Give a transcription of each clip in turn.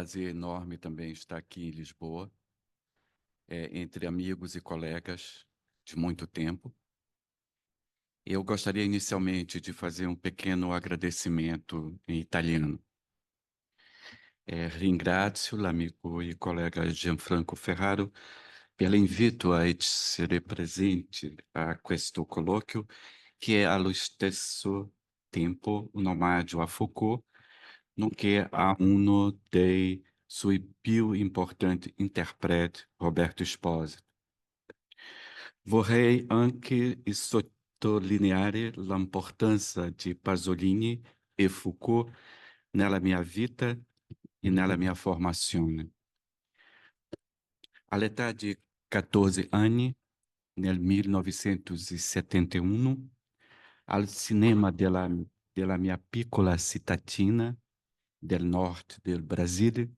prazer enorme também estar aqui em Lisboa, entre amigos e colegas de muito tempo. Eu gostaria inicialmente de fazer um pequeno agradecimento em italiano. Ringrazio l'amico e collega Gianfranco Ferraro pell'invito a essere presente a questo colloquio, che è allo stesso tempo un omaggio a Foucault, nonché a uno dei suoi più importanti interpreti, Roberto Esposito. Vorrei anche sottolineare l'importanza di Pasolini e Foucault nella mia vita e nella mia formazione. All'età di 14 anni, nel 1971, al cinema della mia piccola cittadina del nord del Brasile,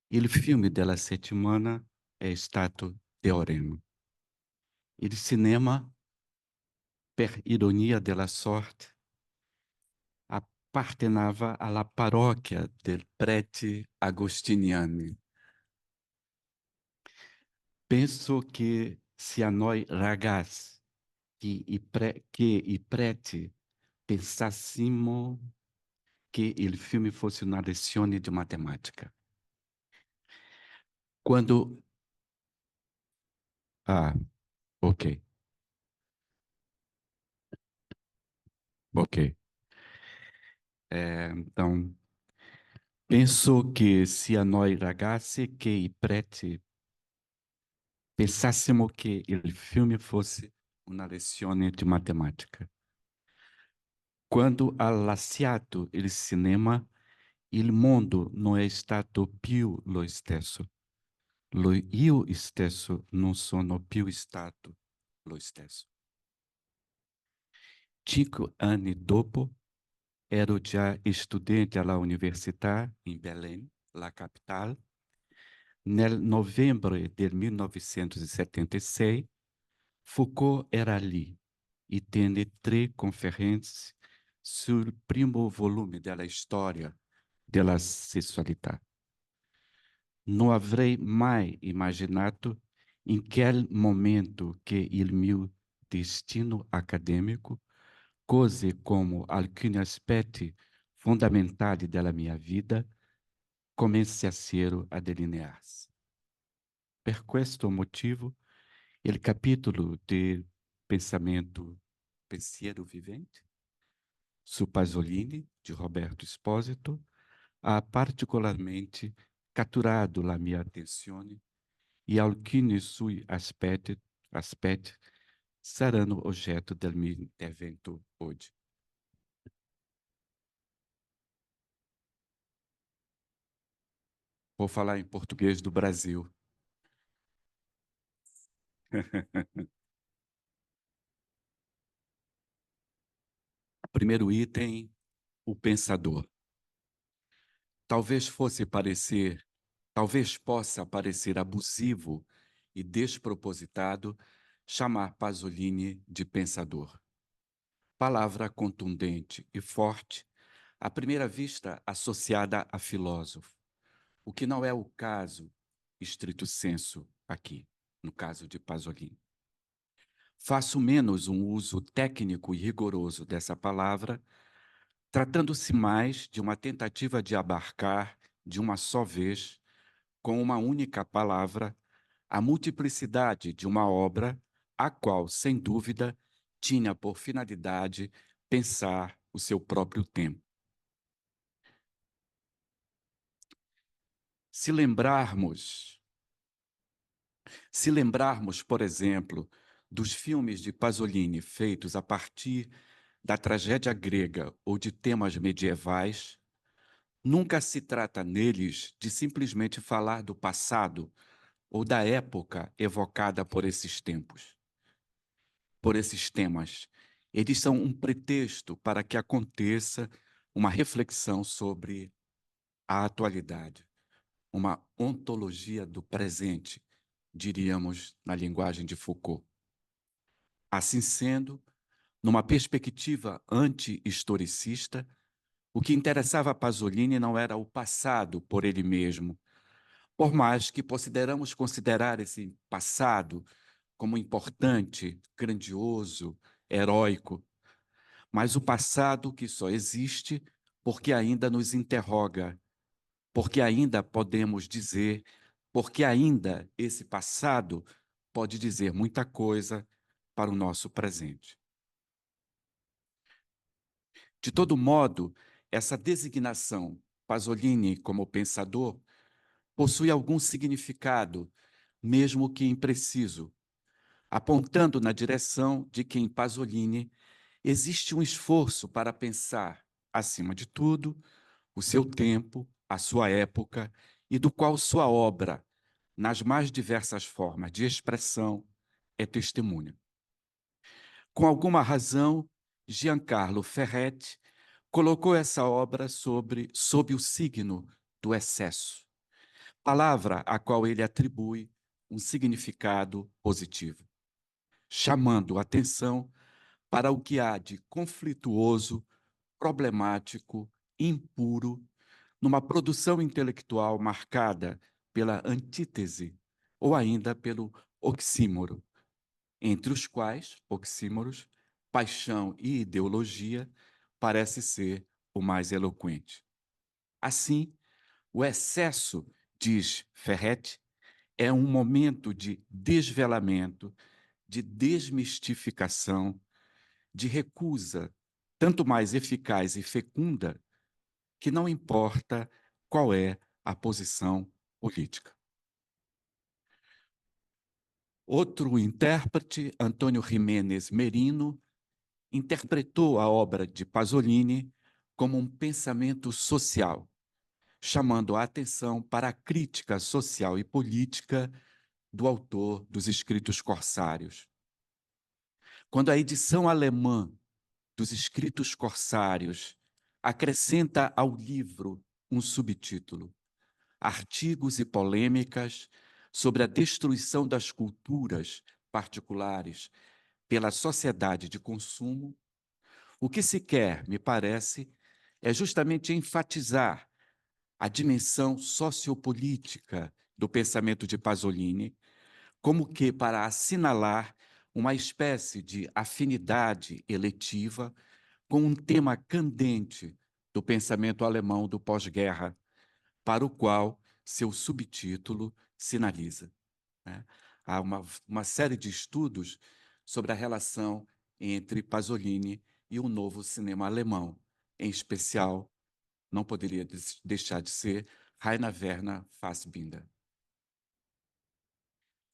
il film della settimana è stato Teorema. Il cinema, per ironia della sorte, apparteneva alla parrocchia del preti agostiniani. Penso che se a noi ragazzi che i preti pensassimo che il film fosse una lezione di matematica. Quando... Ah, ok, ok. Então, penso che se a noi ragazzi che i preti pensassimo che il film fosse una lezione di matematica. Quando ha lasciato il cinema, il mondo non è stato più lo stesso. Io stesso non sono più stato lo stesso. 5 anni dopo, ero già studente alla università in Belém, la capitale. Nel novembre del 1976, Foucault era lì e tenne 3 conferenze sul primo volume della storia della sessualità. Non avrei mai immaginato in quel momento che il mio destino accademico, così come alcuni aspetti fondamentali della mia vita, cominciassero a delinearsi. Per questo motivo, il capitolo del Pensiero Vivente, su Pasolini, de Roberto Esposito, ha particolarmente catturado la mia attenzione e alcuni suoi aspetti saranno oggetto del mio intervento oggi. Vou falar em português do Brasil. Primeiro item, o pensador. Talvez possa parecer abusivo e despropositado chamar Pasolini de pensador. Palavra contundente e forte, à primeira vista associada a filósofo, o que não é o caso, estrito sensu, aqui, no caso de Pasolini. Faço menos um uso técnico e rigoroso dessa palavra, tratando-se mais de uma tentativa de abarcar, de uma só vez, com uma única palavra, a multiplicidade de uma obra, a qual, sem dúvida, tinha por finalidade pensar o seu próprio tempo. Se lembrarmos, por exemplo, dos filmes de Pasolini feitos a partir da tragédia grega ou de temas medievais, nunca se trata neles de simplesmente falar do passado ou da época evocada por esses tempos, por esses temas. Eles são um pretexto para que aconteça uma reflexão sobre a atualidade, uma ontologia do presente, diríamos na linguagem de Foucault. Assim sendo, numa perspectiva anti-historicista, O que interessava a Pasolini não era o passado por ele mesmo, por mais que consideramos considerar esse passado como importante, grandioso, heróico, mas o passado que só existe porque ainda nos interroga, porque ainda podemos dizer, porque ainda esse passado pode dizer muita coisa para o nosso presente. De todo modo, essa designação, Pasolini como pensador, possui algum significado, mesmo que impreciso, apontando na direção de que em Pasolini existe um esforço para pensar, acima de tudo, o seu tempo, a sua época e do qual sua obra, nas mais diversas formas de expressão, é testemunha. Com alguma razão, Giancarlo Ferretti colocou essa obra sob o signo do excesso, palavra a qual ele atribui um significado positivo, chamando atenção para o que há de conflituoso, problemático, impuro, numa produção intelectual marcada pela antítese ou ainda pelo oxímoro, entre os quais, oxímoros, paixão e ideologia parece ser o mais eloquente. Assim, o excesso, diz Ferretti, é um momento de desvelamento, de desmistificação, de recusa, tanto mais eficaz e fecunda, que não importa qual é a posição política. Outro intérprete, Antônio Jiménez Merino, interpretou a obra de Pasolini como um pensamento social, chamando a atenção para a crítica social e política do autor dos Escritos Corsários. Quando a edição alemã dos Escritos Corsários acrescenta ao livro um subtítulo: Artigos e polêmicas sobre a destruição das culturas particulares pela sociedade de consumo, o que se quer, me parece, é justamente enfatizar a dimensão sociopolítica do pensamento de Pasolini, como que para assinalar uma espécie de afinidade eletiva com um tema candente do pensamento alemão do pós-guerra, para o qual seu subtítulo sinaliza, né? Há uma série de estudos sobre a relação entre Pasolini e o novo cinema alemão, em especial, não poderia deixar de ser Rainer Werner Fassbinder.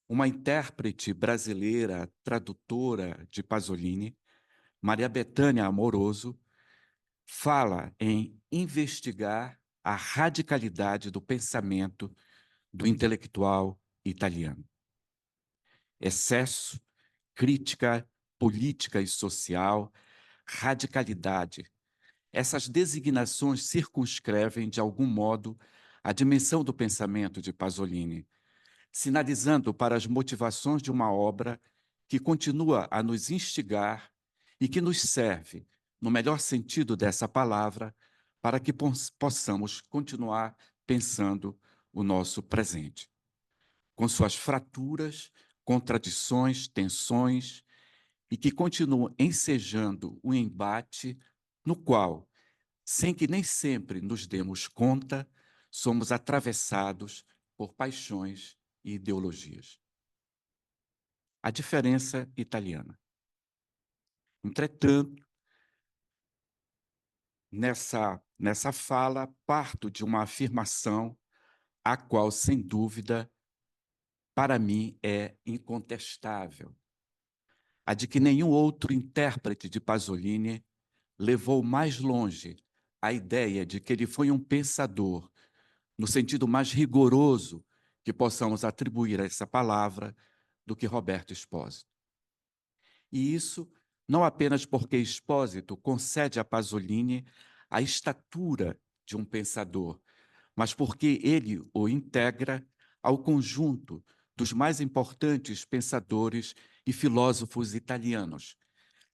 Uma intérprete brasileira, tradutora de Pasolini, Maria Bethânia Amoroso, fala em investigar a radicalidade do pensamento do intelectual italiano. Excesso, crítica política e social, radicalidade. Essas designações circunscrevem, de algum modo, a dimensão do pensamento de Pasolini, sinalizando para as motivações de uma obra que continua a nos instigar e que nos serve, no melhor sentido dessa palavra, para que possamos continuar pensando o nosso presente, com suas fraturas, contradições, tensões, e que continuam ensejando o embate no qual, sem que nem sempre nos demos conta, somos atravessados por paixões e ideologias. A diferença italiana. Entretanto, nessa fala, parto de uma afirmação a qual, sem dúvida, para mim é incontestável, a de que nenhum outro intérprete de Pasolini levou mais longe a ideia de que ele foi um pensador, no sentido mais rigoroso que possamos atribuir a essa palavra, do que Roberto Espósito. E isso não apenas porque Espósito concede a Pasolini a estatura de um pensador, mas porque ele o integra ao conjunto dos mais importantes pensadores e filósofos italianos,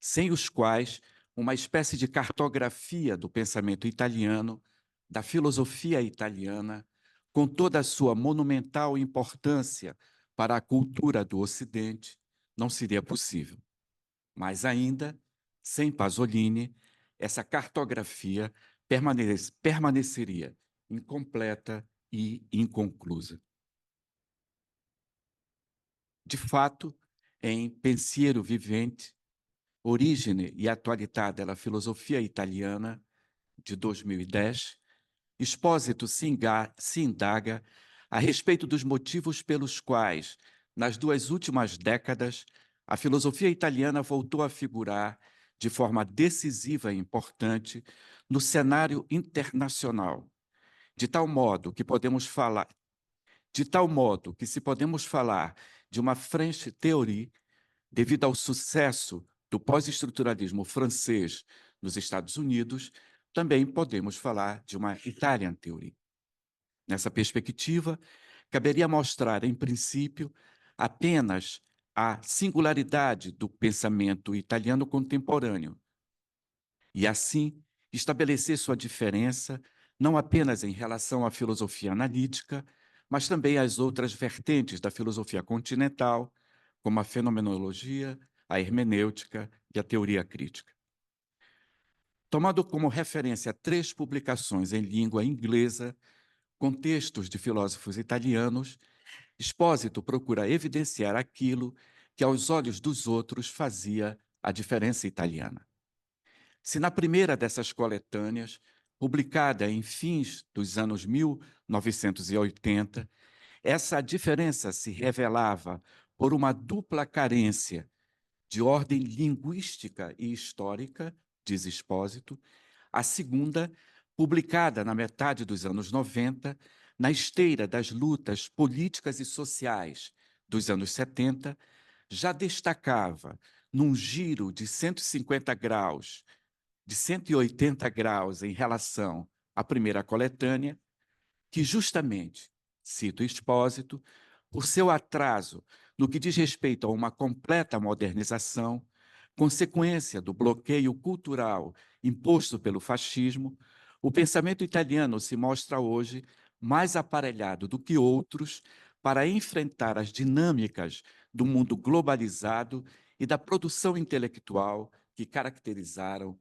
sem os quais uma espécie de cartografia do pensamento italiano, da filosofia italiana, com toda a sua monumental importância para a cultura do Ocidente, não seria possível. Mas ainda, sem Pasolini, essa cartografia permaneceria incompleta e inconclusa. De fato, em Pensiero Vivente, Origine e Attualità della Filosofia Italiana, de 2010, Espósito se indaga a respeito dos motivos pelos quais, nas duas últimas décadas, a filosofia italiana voltou a figurar de forma decisiva e importante no cenário internacional, de tal modo que se podemos falar de uma French Theory devido ao sucesso do pós-estruturalismo francês nos Estados Unidos, também podemos falar de uma Italian Theory. Nessa perspectiva, caberia mostrar, em princípio, apenas a singularidade do pensamento italiano contemporâneo e, assim, estabelecer sua diferença não apenas em relação à filosofia analítica, mas também às outras vertentes da filosofia continental, como a fenomenologia, a hermenêutica e a teoria crítica. Tomando como referência 3 publicações em língua inglesa, com textos de filósofos italianos, Espósito procura evidenciar aquilo que, aos olhos dos outros, fazia a diferença italiana. Se na primeira dessas coletâneas, publicada em fins dos anos 1980, essa diferença se revelava por uma dupla carência de ordem linguística e histórica, diz Espósito, a segunda, publicada na metade dos anos 90, na esteira das lutas políticas e sociais dos anos 70, já destacava, num giro de 150 graus, de 180 graus em relação à primeira coletânea, que justamente, cito Expósito, por seu atraso no que diz respeito a uma completa modernização, consequência do bloqueio cultural imposto pelo fascismo, o pensamento italiano se mostra hoje mais aparelhado do que outros para enfrentar as dinâmicas do mundo globalizado e da produção intelectual que caracterizaram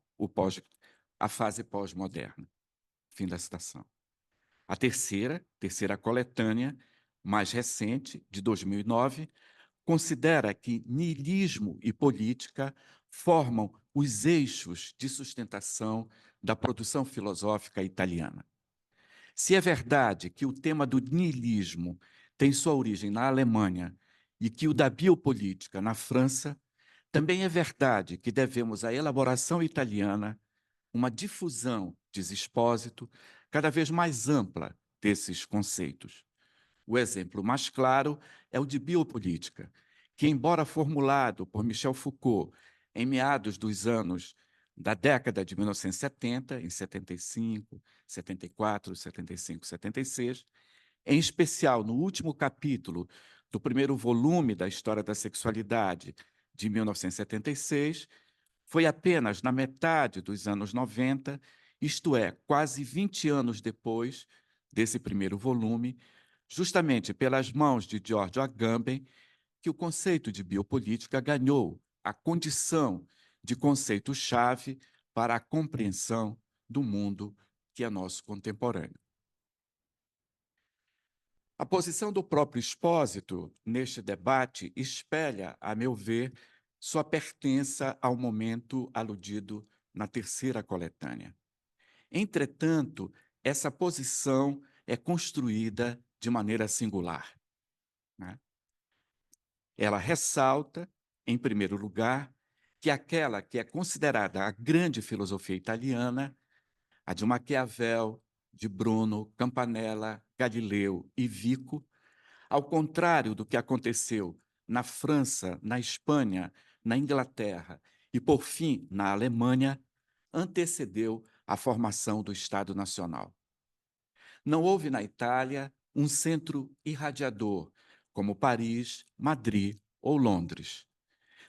a fase pós-moderna. Fim da citação. A terceira coletânea, mais recente, de 2009, considera que niilismo e política formam os eixos de sustentação da produção filosófica italiana. Se é verdade que o tema do niilismo tem sua origem na Alemanha e que o da biopolítica na França, também é verdade que devemos à elaboração italiana uma difusão, diz Expósito, cada vez mais ampla desses conceitos. O exemplo mais claro é o de biopolítica, que, embora formulado por Michel Foucault em meados dos anos da década de 1970, em 75, 74, 75, 76, em especial no último capítulo do primeiro volume da História da Sexualidade, de 1976, foi apenas na metade dos anos 90, isto é, quase 20 anos depois desse primeiro volume, justamente pelas mãos de Giorgio Agamben, que o conceito de biopolítica ganhou a condição de conceito-chave para a compreensão do mundo que é nosso contemporâneo. A posição do próprio Expósito neste debate espelha, a meu ver, sua pertença ao momento aludido na terceira coletânea. Entretanto, essa posição é construída de maneira singular, né? Ela ressalta, em primeiro lugar, que aquela que é considerada a grande filosofia italiana, a de Maquiavel, de Bruno, Campanella, Galileu e Vico, ao contrário do que aconteceu na França, na Espanha, na Inglaterra e, por fim, na Alemanha, antecedeu a formação do Estado Nacional. Não houve na Itália um centro irradiador, como Paris, Madrid ou Londres.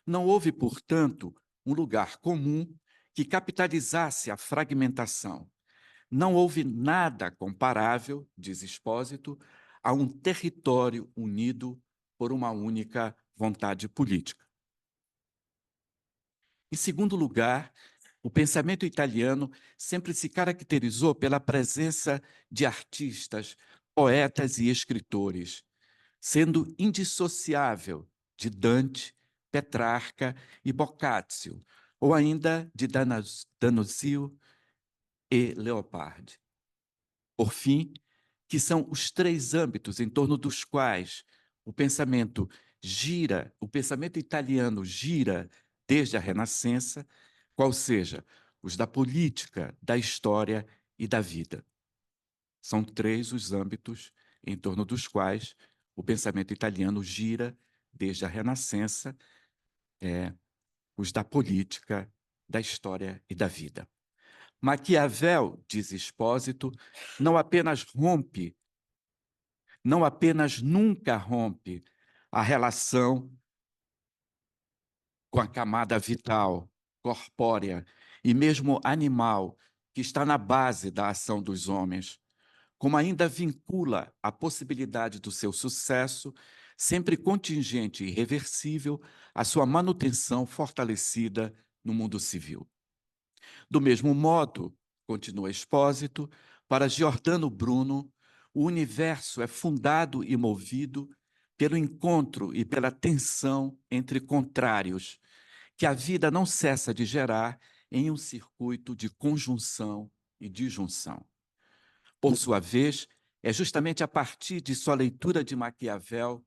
Não houve, portanto, um lugar comum que capitalizasse a fragmentação. Não houve nada comparável, diz Expósito, a um território unido por uma única vontade política. Em segundo lugar, o pensamento italiano sempre se caracterizou pela presença de artistas, poetas e escritores, sendo indissociável de Dante, Petrarca e Boccaccio, ou ainda de D'Annunzio e Leopardi. Por fim, que são os três âmbitos em torno dos quais o pensamento italiano gira desde a Renascença, qual seja, os da política, da história e da vida. São três os âmbitos em torno dos quais o pensamento italiano gira desde a Renascença, os da política, da história e da vida. Maquiavel, diz Expósito, não apenas nunca rompe a relação com a camada vital, corpórea e mesmo animal que está na base da ação dos homens, como ainda vincula a possibilidade do seu sucesso, sempre contingente e irreversível, à sua manutenção fortalecida no mundo civil. Do mesmo modo, continua Expósito, para Giordano Bruno, o universo é fundado e movido pelo encontro e pela tensão entre contrários, que a vida não cessa de gerar em um circuito de conjunção e disjunção. Por sua vez, é justamente a partir de sua leitura de Maquiavel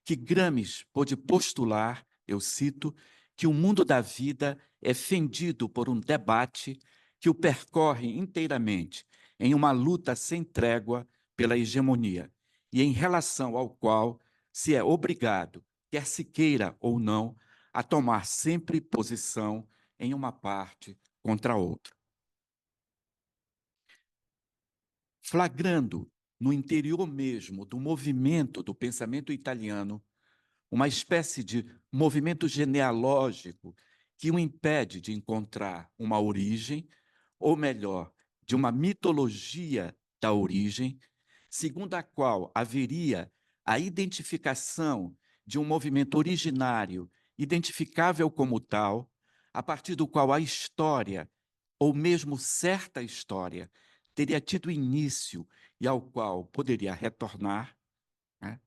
que Gramsci pôde postular, eu cito, que o mundo da vida é fendido por um debate que o percorre inteiramente em uma luta sem trégua pela hegemonia e em relação ao qual se é obrigado, quer se queira ou não, a tomar sempre posição em uma parte contra a outra. Flagrando no interior mesmo do movimento do pensamento italiano uma espécie de movimento genealógico que o impede de encontrar uma origem, ou melhor, de uma mitologia da origem, segundo a qual haveria a identificação de um movimento originário, identificável como tal, a partir do qual a história, ou mesmo certa história, teria tido início e ao qual poderia retornar, né?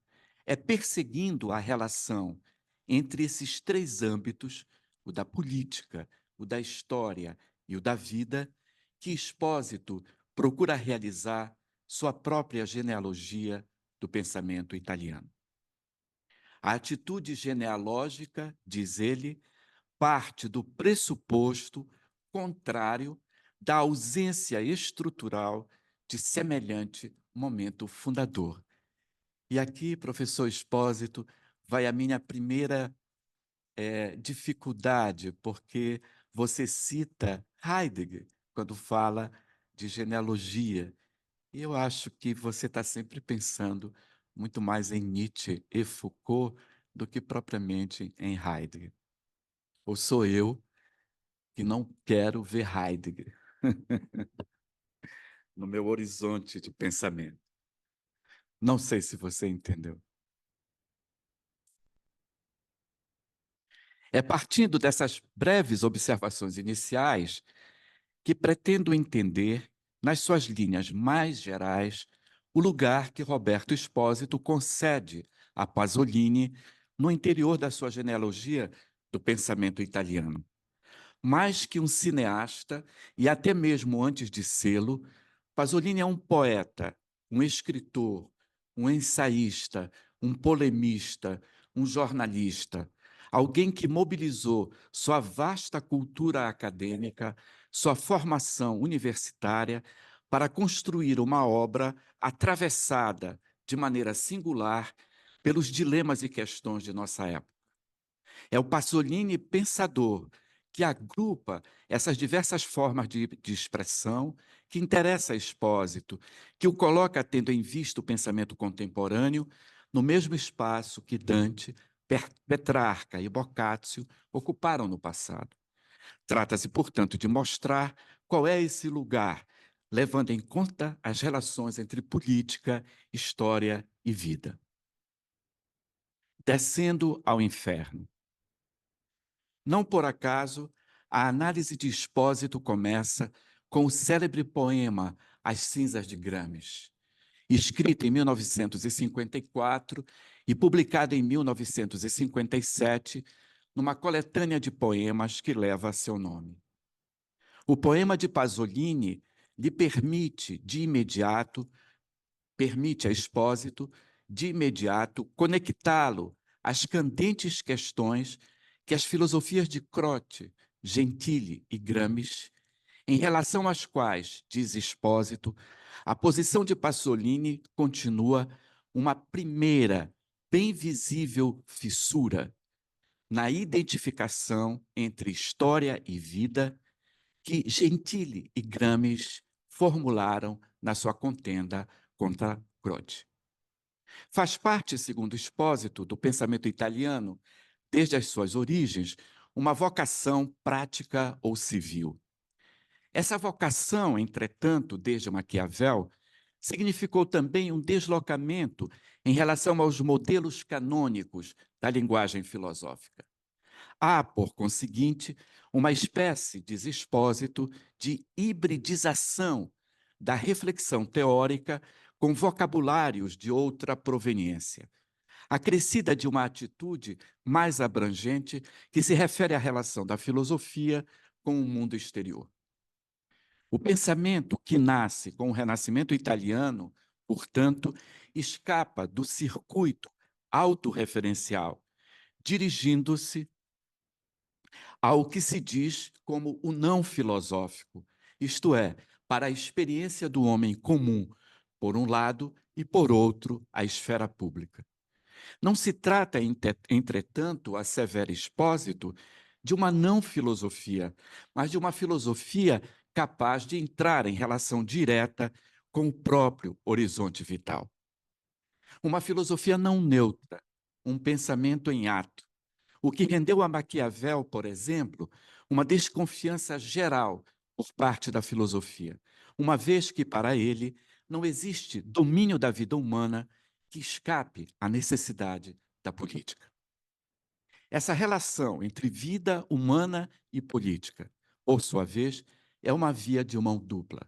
É perseguindo a relação entre esses três âmbitos, o da política, o da história e o da vida, que Expósito procura realizar sua própria genealogia do pensamento italiano. A atitude genealógica, diz ele, parte do pressuposto contrário da ausência estrutural de semelhante momento fundador. E aqui, professor Expósito, vai a minha primeira dificuldade, porque você cita Heidegger quando fala de genealogia. E eu acho que você está sempre pensando muito mais em Nietzsche e Foucault do que propriamente em Heidegger. Ou sou eu que não quero ver Heidegger no meu horizonte de pensamento? Não sei se você entendeu. É partindo dessas breves observações iniciais que pretendo entender, nas suas linhas mais gerais, o lugar que Roberto Expósito concede a Pasolini no interior da sua genealogia do pensamento italiano. Mais que um cineasta, e até mesmo antes de sê-lo, Pasolini é um poeta, um escritor, um ensaísta, um polemista, um jornalista, alguém que mobilizou sua vasta cultura acadêmica, sua formação universitária, para construir uma obra atravessada de maneira singular pelos dilemas e questões de nossa época. É o Pasolini pensador, que agrupa essas diversas formas de expressão que interessa a Expósito, que o coloca tendo em vista o pensamento contemporâneo no mesmo espaço que Dante, Petrarca e Boccaccio ocuparam no passado. Trata-se, portanto, de mostrar qual é esse lugar, levando em conta as relações entre política, história e vida. Descendo ao inferno. Não por acaso, a análise de Expósito começa com o célebre poema As Cinzas de Gramsci, escrito em 1954 e publicado em 1957, numa coletânea de poemas que leva seu nome. O poema de Pasolini lhe permite a Expósito, de imediato, conectá-lo às candentes questões que as filosofias de Croce, Gentili e Gramsci, em relação às quais, diz Expósito, a posição de Pasolini continua uma primeira, bem visível fissura na identificação entre história e vida que Gentili e Gramsci formularam na sua contenda contra Croce. Faz parte, segundo Expósito, do pensamento italiano, desde as suas origens, uma vocação prática ou civil. Essa vocação, entretanto, desde Maquiavel, significou também um deslocamento em relação aos modelos canônicos da linguagem filosófica. Há, por conseguinte, uma espécie, diz Expósito, de hibridização da reflexão teórica com vocabulários de outra proveniência, acrescida de uma atitude mais abrangente que se refere à relação da filosofia com o mundo exterior. O pensamento que nasce com o Renascimento italiano, portanto, escapa do circuito autorreferencial, dirigindo-se ao que se diz como o não filosófico, isto é, para a experiência do homem comum, por um lado, e por outro, a esfera pública. Não se trata, entretanto, assevera Expósito, de uma não filosofia, mas de uma filosofia capaz de entrar em relação direta com o próprio horizonte vital. Uma filosofia não neutra, um pensamento em ato, o que rendeu a Maquiavel, por exemplo, uma desconfiança geral por parte da filosofia, uma vez que, para ele, não existe domínio da vida humana que escape à necessidade da política. Essa relação entre vida humana e política, por sua vez, é uma via de mão dupla.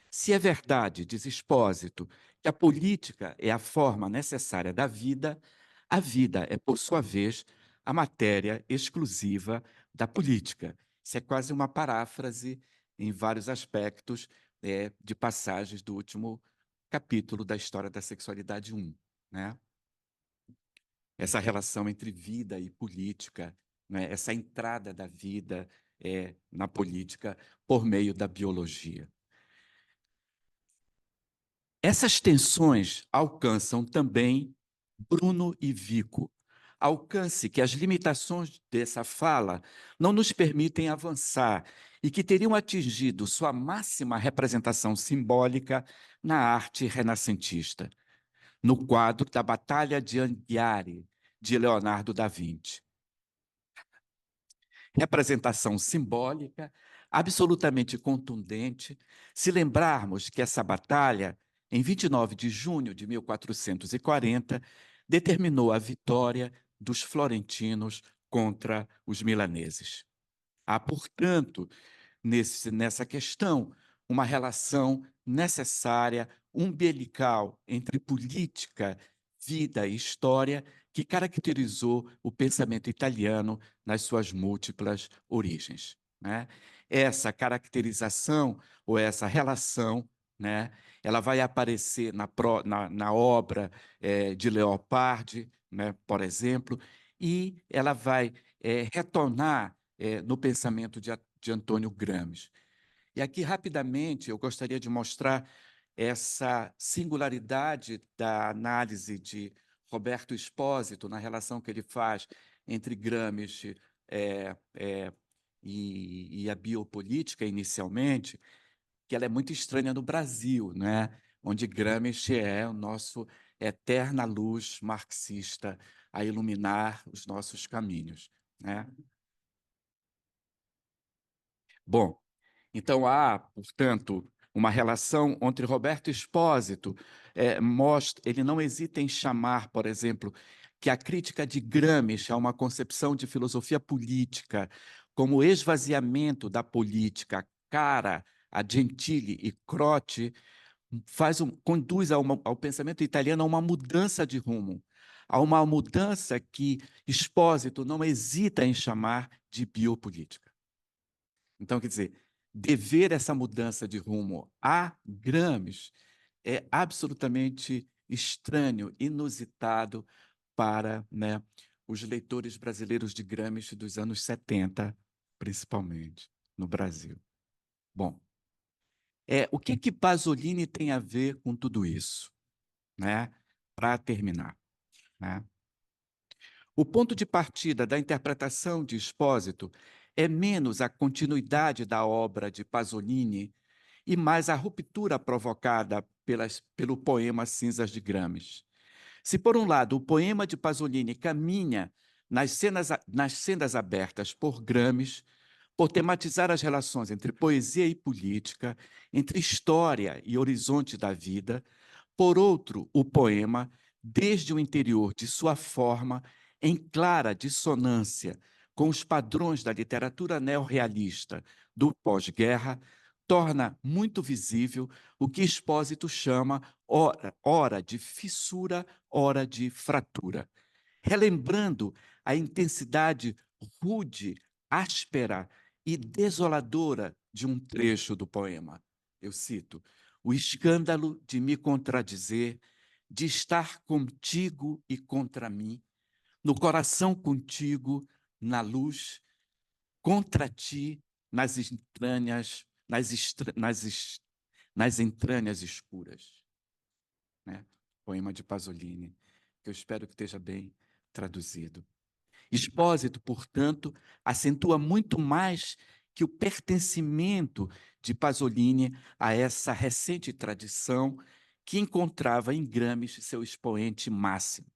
Se é verdade, diz Expósito, que a política é a forma necessária da vida, a vida é, por sua vez, a matéria exclusiva da política. Isso é quase uma paráfrase, em vários aspectos, de passagens do último capítulo da História da Sexualidade 1, né? Essa relação entre vida e política, né? Essa entrada da vida na política por meio da biologia. Essas tensões alcançam também Bruno e Vico. Alcance que as limitações dessa fala não nos permitem avançar e que teriam atingido sua máxima representação simbólica na arte renascentista, no quadro da Batalha de Anghiari, de Leonardo da Vinci. Representação simbólica, absolutamente contundente, se lembrarmos que essa batalha, em 29 de junho de 1440, determinou a vitória dos florentinos contra os milaneses. Há, portanto, nessa questão, uma relação necessária, umbilical, entre política, vida e história, que caracterizou o pensamento italiano nas suas múltiplas origens, né? Essa caracterização ou essa relação, né, ela vai aparecer na obra de Leopardi, né, por exemplo, e ela vai retornar no pensamento de Antônio Gramsci. E aqui, rapidamente, eu gostaria de mostrar essa singularidade da análise de Roberto Expósito na relação que ele faz entre Gramsci e a biopolítica, inicialmente, que ela é muito estranha no Brasil, né? Onde Gramsci é o nosso eterna luz marxista a iluminar os nossos caminhos, né? Bom, então há, portanto, uma relação entre Roberto Espósito, mostra, ele não hesita em chamar, por exemplo, que a crítica de Gramsci a uma concepção de filosofia política como esvaziamento da política cara a Gentili e Croce conduz ao pensamento italiano a uma mudança de rumo, a uma mudança que Espósito não hesita em chamar de biopolítica. Então, quer dizer, dever essa mudança de rumo a Gramsci é absolutamente estranho, inusitado para, né, os leitores brasileiros de Gramsci dos anos 70, principalmente, no Brasil. Bom, o que que Pasolini tem a ver com tudo isso, né? Para terminar, né? O ponto de partida da interpretação de Espósito é menos a continuidade da obra de Pasolini e mais a ruptura provocada pelo poema Cinzas de Gramsci. Se, por um lado, o poema de Pasolini caminha nas cenas abertas por Gramsci, por tematizar as relações entre poesia e política, entre história e horizonte da vida, por outro, o poema, desde o interior de sua forma, em clara dissonância com os padrões da literatura neorrealista do pós-guerra, torna muito visível o que Espósito chama ora de fissura, ora de fratura, relembrando a intensidade rude, áspera e desoladora de um trecho do poema. Eu cito: o escândalo de me contradizer, de estar contigo e contra mim, no coração contigo, na luz, contra ti, nas entranhas, nas entranhas escuras. Né? Poema de Pasolini, que eu espero que esteja bem traduzido. Espósito, portanto, acentua muito mais que o pertencimento de Pasolini a essa recente tradição que encontrava em Gramsci seu expoente máximo,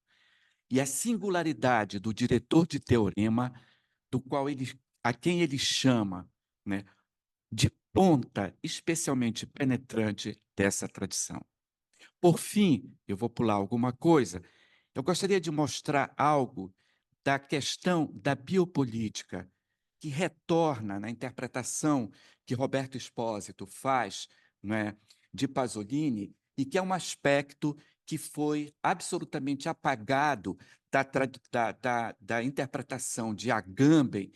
e a singularidade do diretor de Teorema, a quem ele chama, né, de ponta especialmente penetrante dessa tradição. Por fim, eu vou pular alguma coisa, eu gostaria de mostrar algo da questão da biopolítica, que retorna na interpretação que Roberto Espósito faz, né, de Pasolini, e que é um aspecto que foi absolutamente apagado da interpretação de Agamben,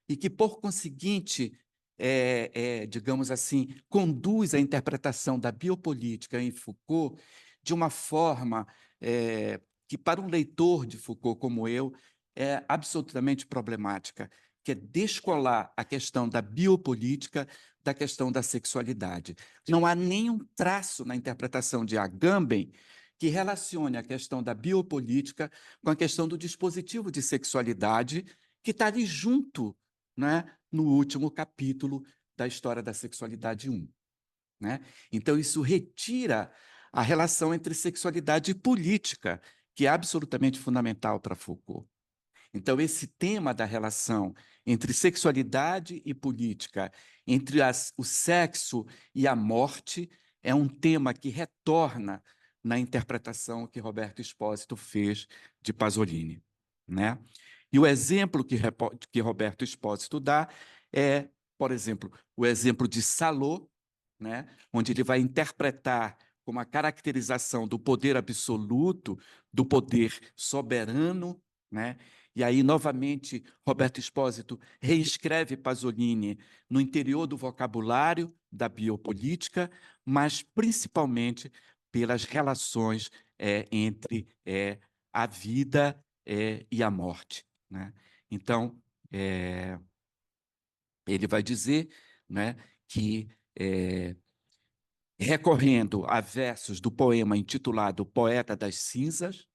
e que, por conseguinte, digamos assim, conduz a interpretação da biopolítica em Foucault de uma forma que, para um leitor de Foucault como eu, é absolutamente problemática, que é descolar a questão da biopolítica da questão da sexualidade. Não há nenhum traço na interpretação de Agamben que relacione a questão da biopolítica com a questão do dispositivo de sexualidade, que está ali junto, né, no último capítulo da História da Sexualidade 1. Né? Então, isso retira a relação entre sexualidade e política, que é absolutamente fundamental para Foucault. Então, esse tema da relação entre sexualidade e política, entre o sexo e a morte, é um tema que retorna na interpretação que Roberto Espósito fez de Pasolini. Né? E o exemplo que Roberto Espósito dá é, por exemplo, o exemplo de Salô, né? Onde ele vai interpretar como a caracterização do poder absoluto, do poder soberano, né? E aí, novamente, Roberto Espósito reescreve Pasolini no interior do vocabulário da biopolítica, mas principalmente pelas relações entre a vida e a morte. Né? Então, ele vai dizer, né, que, recorrendo a versos do poema intitulado Poeta das Cinzas,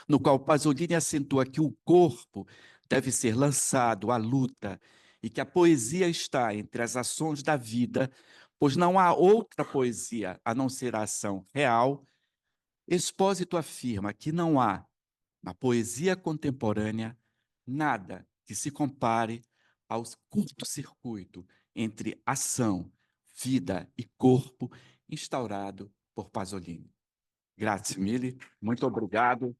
no qual Pasolini acentua que o corpo deve ser lançado à luta e que a poesia está entre as ações da vida, pois não há outra poesia a não ser a ação real, Espósito afirma que não há, na poesia contemporânea, nada que se compare ao curto-circuito entre ação, vida e corpo instaurado por Pasolini. Grazie mille, muito obrigado.